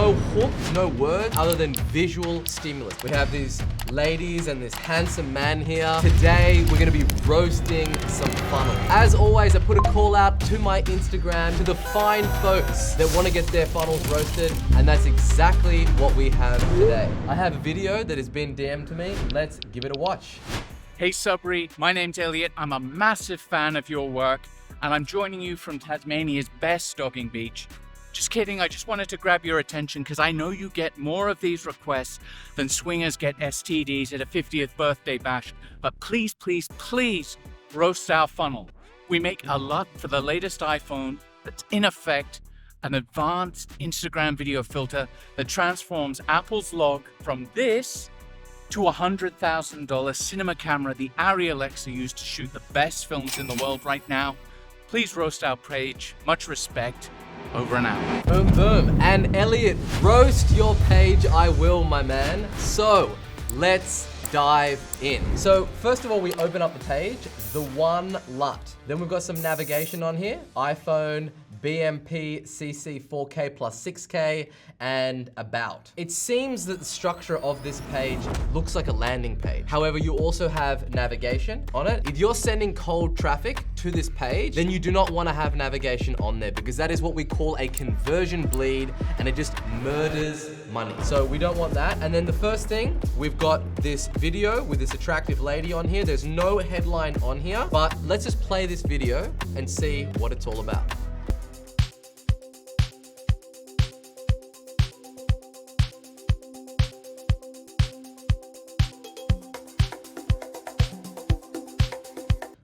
no hook, no word other than visual stimulus. We have these ladies and this handsome man here. Today, we're gonna be roasting some funnel. As always, I put a call out to my Instagram to the fine folks that wanna get their funnels roasted, and that's exactly what we have today. I have a video that has been DM'd to me. Let's give it a watch. Hey Subri, my name's Elliot. I'm a massive fan of your work, and I'm joining you from Tasmania's best dogging beach. Just kidding, I just wanted to grab your attention because I know you get more of these requests than swingers get STDs at a 50th birthday bash. But please, please, please roast our funnel. We make a LUT for the latest iPhone that's in effect an advanced Instagram video filter that transforms Apple's log from this to a $100,000 cinema camera the Arri Alexa used to shoot the best films in the world right now. Please roast our page. Much respect. Over and out. Boom, boom. And Elliot, roast your page, I will, my man. So let's dive in. So first of all, we open up the page, the one LUT. Then we've got some navigation on here, iPhone, BMP, CC 4K plus 6K, and about. It seems that the structure of this page looks like a landing page. However, you also have navigation on it. If you're sending cold traffic to this page, then you do not want to have navigation on there because that is what we call a conversion bleed, and it just murders money. So we don't want that. And then the first thing, we've got this video with this attractive lady on here. There's no headline on here, but let's just play this video and see what it's all about.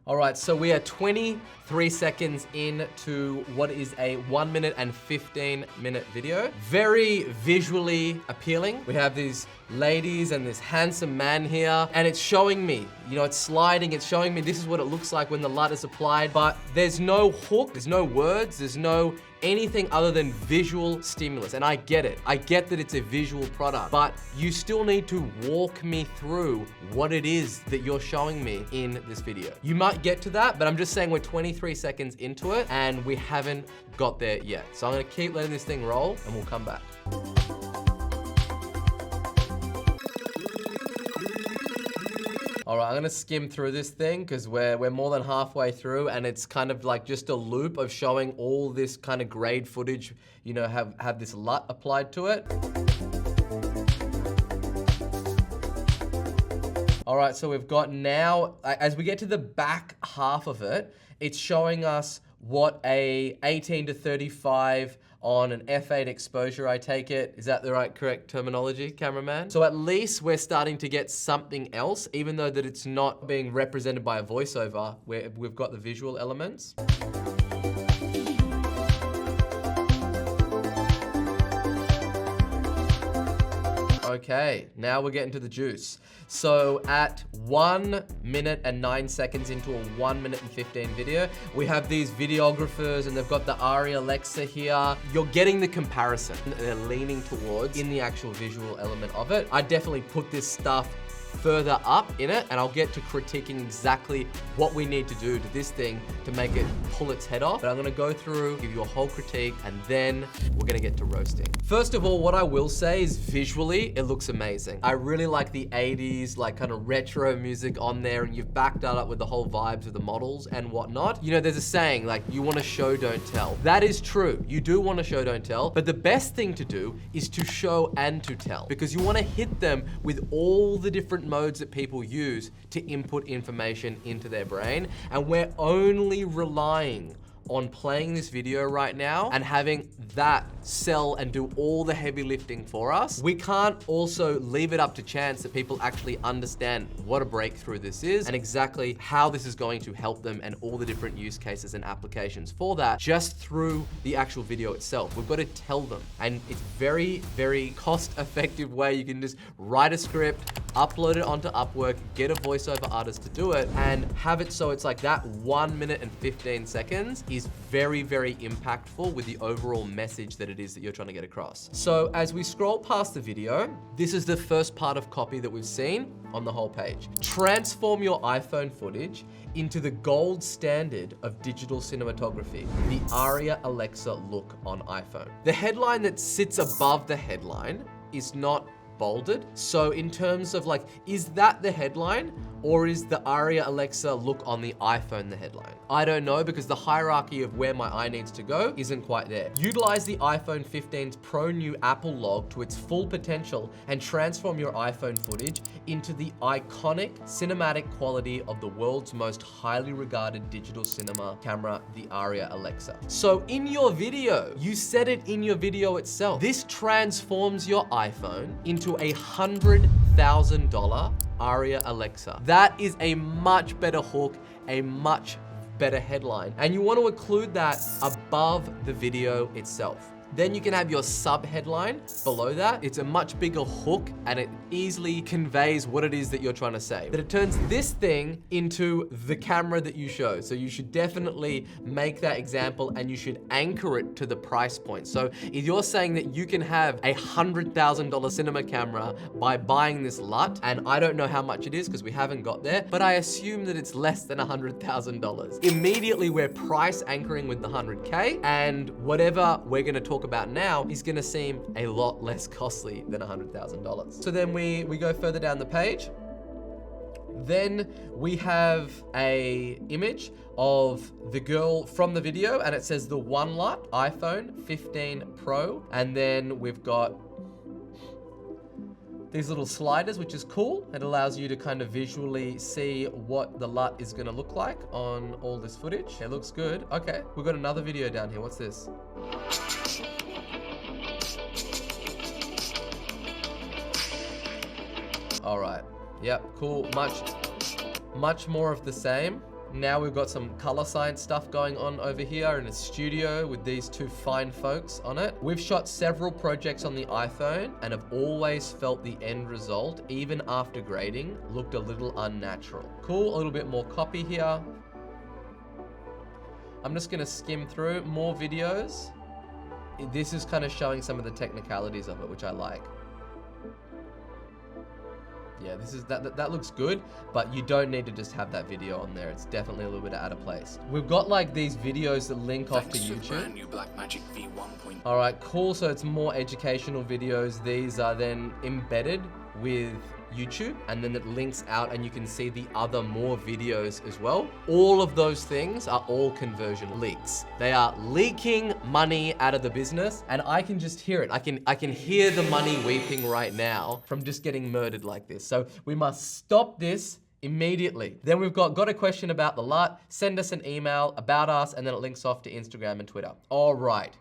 All right, so we are 23 seconds into what is a 1 minute and 15-minute video. Very visually appealing. We have these ladies and this handsome man here, and it's showing me, you know, it's sliding, it's showing me this is what it looks like when the LUT is applied, but there's no hook, there's no words, there's no anything other than visual stimulus. And I get it. I get that it's a visual product, but you still need to walk me through what it is that you're showing me in this video. You might get to that, but I'm just saying we're 23 seconds into it and we haven't got there yet. So I'm gonna keep letting this thing roll and we'll come back. All right, I'm gonna skim through this thing because we're more than halfway through, and it's kind of like just a loop of showing all this kind of grade footage, you know, have this LUT applied to it. All right, so we've got now, as we get to the back half of it, it's showing us what a 18 to 35 on an f8 exposure, I take it. Is that the right, correct terminology, cameraman? So at least we're starting to get something else, even though that it's not being represented by a voiceover, where we've got the visual elements. Okay, now we're getting to the juice. So at 1 minute and 9 seconds into a 1 minute and 15 video, we have these videographers and they've got the Arri Alexa here. You're getting the comparison they're leaning towards in the actual visual element of it. I definitely put this stuff further up in it, and I'll get to critiquing exactly what we need to do to this thing to make it pull its head off. But I'm gonna go through, give you a whole critique, and then we're gonna get to roasting. First of all, what I will say is visually, it looks amazing. I really like the 80s, like kind of retro music on there, and you've backed that up with the whole vibes of the models and whatnot. You know, there's a saying, like, you wanna show, don't tell. That is true. You do wanna show, don't tell, but the best thing to do is to show and to tell, because you wanna hit them with all the different modes that people use to input information into their brain. And we're only relying on playing this video right now and having that sell and do all the heavy lifting for us. We can't also leave it up to chance that people actually understand what a breakthrough this is and exactly how this is going to help them and all the different use cases and applications for that just through the actual video itself. We've got to tell them, and it's very, very cost-effective way. You can just write a script, upload it onto Upwork, get a voiceover artist to do it, and have it so it's like that 1 minute and 15 seconds is very, very impactful with the overall message that it is that you're trying to get across. So as we scroll past the video, this is the first part of copy that we've seen on the whole page. Transform your iPhone footage into the gold standard of digital cinematography, the Aria Alexa look on iPhone. The headline that sits above the headline is not bolded. So in terms of like, is that the headline or is the Aria Alexa look on the iPhone the headline? I don't know, because the hierarchy of where my eye needs to go isn't quite there. Utilize the iPhone 15's Pro New Apple log to its full potential and transform your iPhone footage into the iconic cinematic quality of the world's most highly regarded digital cinema camera, the Aria Alexa. So in your video, you said it in your video itself, this transforms your iPhone into a $100,000 Aria Alexa. That is a much better hook, a much better headline. And you want to include that above the video itself. Then you can have your sub headline below that. It's a much bigger hook and it easily conveys what it is that you're trying to say. But it turns this thing into the camera that you show. So you should definitely make that example and you should anchor it to the price point. So if you're saying that you can have a $100,000 cinema camera by buying this LUT, and I don't know how much it is because we haven't got there, but I assume that it's less than $100,000. Immediately we're price anchoring with the 100K, and whatever we're gonna talk about now is gonna seem a lot less costly than $100,000. So then we go further down the page. Then we have a image of the girl from the video, and it says the One LUT iPhone 15 Pro. And then we've got these little sliders, which is cool. It allows you to kind of visually see what the LUT is gonna look like on all this footage. It looks good. Okay, we've got another video down here. What's this? All right, yep, cool, much more of the same. Now we've got some color science stuff going on over here in a studio with these two fine folks on it. We've shot several projects on the iPhone and have always felt the end result, even after grading, looked a little unnatural. Cool, a little bit more copy here. I'm just gonna skim through more videos. This is kind of showing some of the technicalities of it, which I like. Yeah, that looks good, but you don't need to just have that video on there. It's definitely a little bit out of place. We've got like these videos that link off to YouTube. Brand new Blackmagic V1. All right, cool. So it's more educational videos. These are then embedded with YouTube, and then it links out and you can see the other more videos as well. All of those things are all conversion leaks. They are leaking money out of the business, and I can just hear it. I can hear the money weeping right now from just getting murdered like this. So we must stop this immediately. Then we've got a question about the LUT. Send us an email about us, and then it links off to Instagram and Twitter. All right.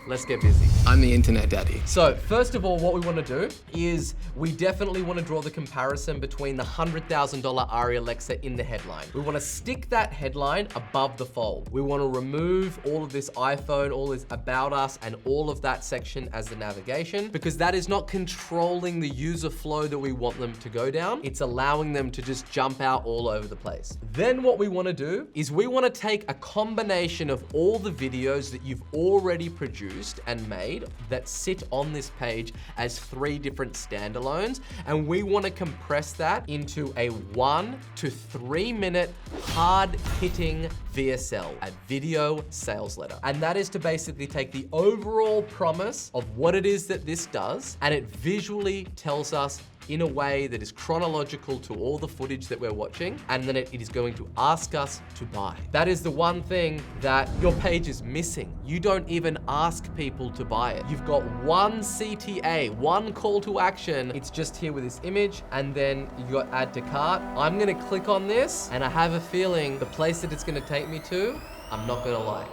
Let's get busy. I'm the internet daddy. So first of all, what we want to do is we definitely want to draw the comparison between the $100,000 Aria Alexa in the headline. We want to stick that headline above the fold. We want to remove all of this iPhone, all this about us, and all of that section as the navigation, because that is not controlling the user flow that we want them to go down. It's allowing them to just jump out all over the place. Then what we want to do is we want to take a combination of all the videos that you've already produced and made that sit on this page as 3 different standalones, and we want to compress that into a 1 to 3 minute hard-hitting VSL, a video sales letter. And that is to basically take the overall promise of what it is that this does, and it visually tells us in a way that is chronological to all the footage that we're watching, and then it is going to ask us to buy. That is the one thing that your page is missing. You don't even ask people to buy it. You've got one CTA, one call to action. It's just here with this image, and then you've got add to cart. I'm gonna click on this, and I have a feeling the place that it's gonna take me to, I'm not gonna like.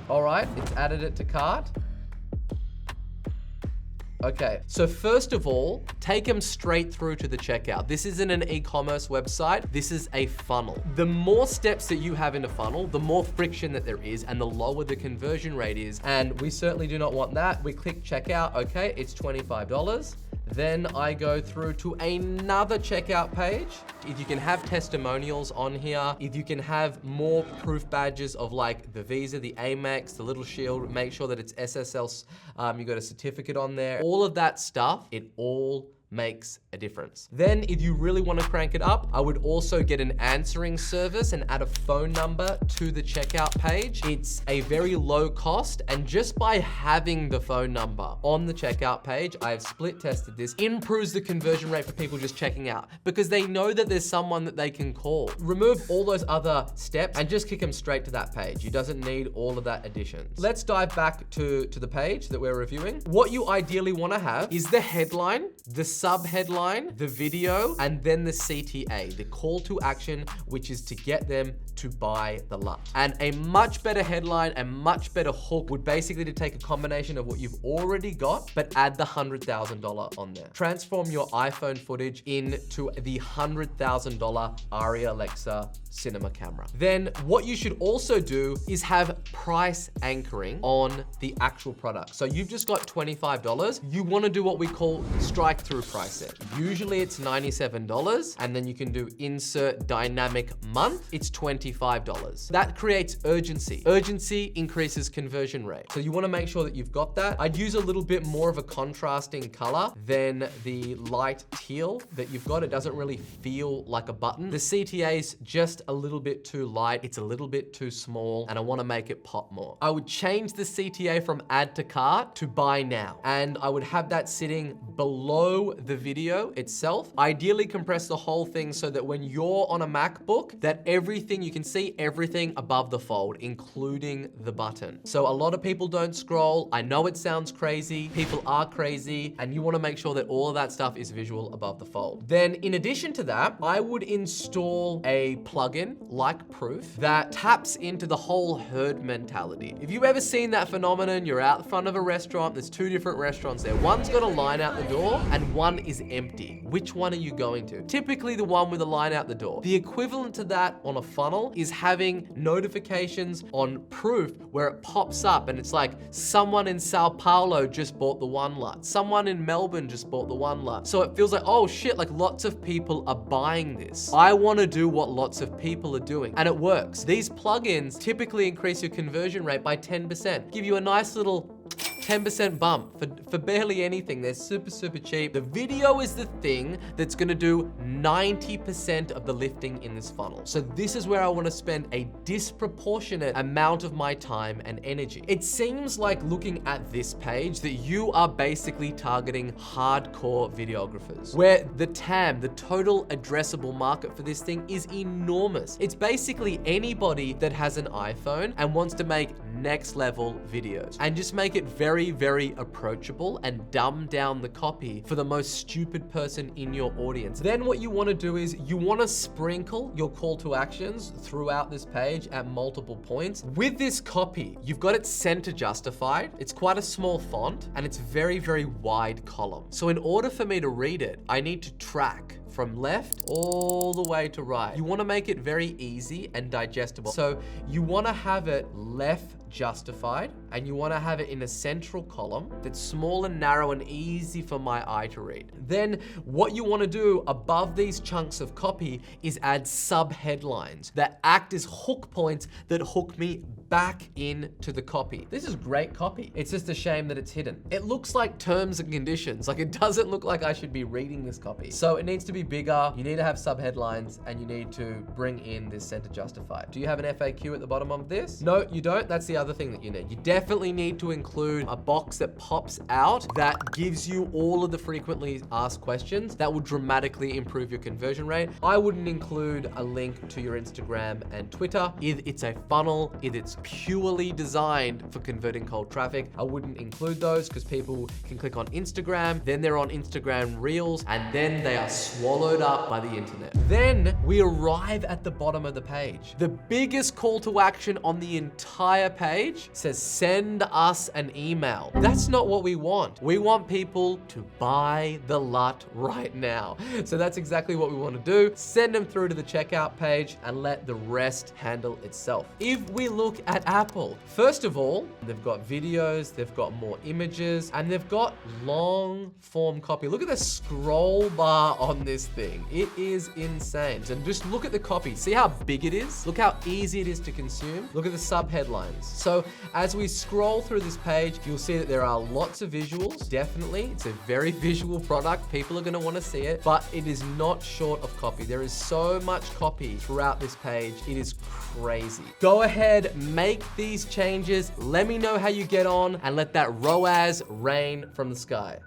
All right, it's added it to cart. Okay, so first of all, take them straight through to the checkout. This isn't an e-commerce website, this is a funnel. The more steps that you have in a funnel, the more friction that there is, and the lower the conversion rate is, and we certainly do not want that. We click checkout, okay, it's $25. Then I go through to another checkout page. If you can have testimonials on here, if you can have more proof badges of like the Visa, the Amex, the little shield, make sure that it's SSL, you got a certificate on there. All of that stuff, it all makes a difference. Then if you really want to crank it up, I would also get an answering service and add a phone number to the checkout page. It's a very low cost, and just by having the phone number on the checkout page, I've split tested this, improves the conversion rate for people just checking out because they know that there's someone that they can call. Remove all those other steps and just kick them straight to that page. You doesn't need all of that additions. Let's dive back to the page that we're reviewing. What you ideally want to have is the headline, the sub-headline, the video, and then the CTA, the call to action, which is to get them to buy the LUT. And a much better headline and much better hook would basically to take a combination of what you've already got, but add the $100,000 on there. Transform your iPhone footage into the $100,000 Aria Alexa cinema camera. Then what you should also do is have price anchoring on the actual product. So you've just got $25. You want to do what we call strike through pricing. Usually it's $97, and then you can do insert dynamic month. It's $25. That creates urgency. Urgency increases conversion rate. So you want to make sure that you've got that. I'd use a little bit more of a contrasting color than the light teal that you've got. It doesn't really feel like a button. The CTA is just a little bit too light. It's a little bit too small, and I want to make it pop more. I would change the CTA from add to cart to buy now, and I would have that sitting below the video itself. Ideally compress the whole thing so that when you're on a MacBook, that everything, you can see everything above the fold, including the button. So a lot of people don't scroll. I know it sounds crazy. People are crazy, and you want to make sure that all of that stuff is visual above the fold. Then in addition to that, I would install a plugin like Proof that taps into the whole herd mentality. If you've ever seen that phenomenon, you're out front of a restaurant, there's two different restaurants there. One's got a line out the door and one is empty. Which one are you going to? Typically the one with a line out the door. The equivalent to that on a funnel is having notifications on Proof where it pops up and it's like someone in Sao Paulo just bought the one LUT. Someone in Melbourne just bought the one LUT. So it feels like, oh shit, like lots of people are buying this. I want to do what lots of people are doing, and it works. These plugins typically increase your conversion rate by 10%. Give you a nice little 10% bump for barely anything. They're super, super cheap. The video is the thing that's gonna do 90% of the lifting in this funnel. So this is where I wanna spend a disproportionate amount of my time and energy. It seems like looking at this page that you are basically targeting hardcore videographers, where the TAM, the total addressable market for this thing is enormous. It's basically anybody that has an iPhone and wants to make next level videos and just make it very, very approachable and dumb down the copy for the most stupid person in your audience. Then what you want to do is you want to sprinkle your call to actions throughout this page at multiple points. With this copy, you've got it center justified. It's quite a small font and it's very, very wide column. So in order for me to read it, I need to track from left all the way to right. You want to make it very easy and digestible. So you want to have it left justified, and you want to have it in a central column that's small and narrow and easy for my eye to read. Then what you want to do above these chunks of copy is add sub-headlines that act as hook points that hook me back into the copy. This is great copy. It's just a shame that it's hidden. It looks like terms and conditions. Like it doesn't look like I should be reading this copy. So it needs to be bigger. You need to have sub-headlines and you need to bring in this center justified. Do you have an FAQ at the bottom of this? No, you don't. That's the other thing that you need. You definitely need to include a box that pops out that gives you all of the frequently asked questions that will dramatically improve your conversion rate. I wouldn't include a link to your Instagram and Twitter. If it's a funnel, if it's purely designed for converting cold traffic, I wouldn't include those because people can click on Instagram, then they're on Instagram Reels, and then they are swallowed up by the internet. Then we arrive at the bottom of the page. The biggest call to action on the entire page says send us an email. That's not what we want. We want people to buy the LUT right now. So that's exactly what we want to do. Send them through to the checkout page and let the rest handle itself. If we look at Apple, first of all, they've got videos, they've got more images, and they've got long form copy. Look at the scroll bar on this thing. It is insane. So just look at the copy. See how big it is? Look how easy it is to consume. Look at the subheadlines. So as we scroll through this page, you'll see that there are lots of visuals. Definitely, it's a very visual product. People are going to want to see it, but it is not short of copy. There is so much copy throughout this page. It is crazy. Go ahead, make these changes. Let me know how you get on and let that ROAS rain from the sky.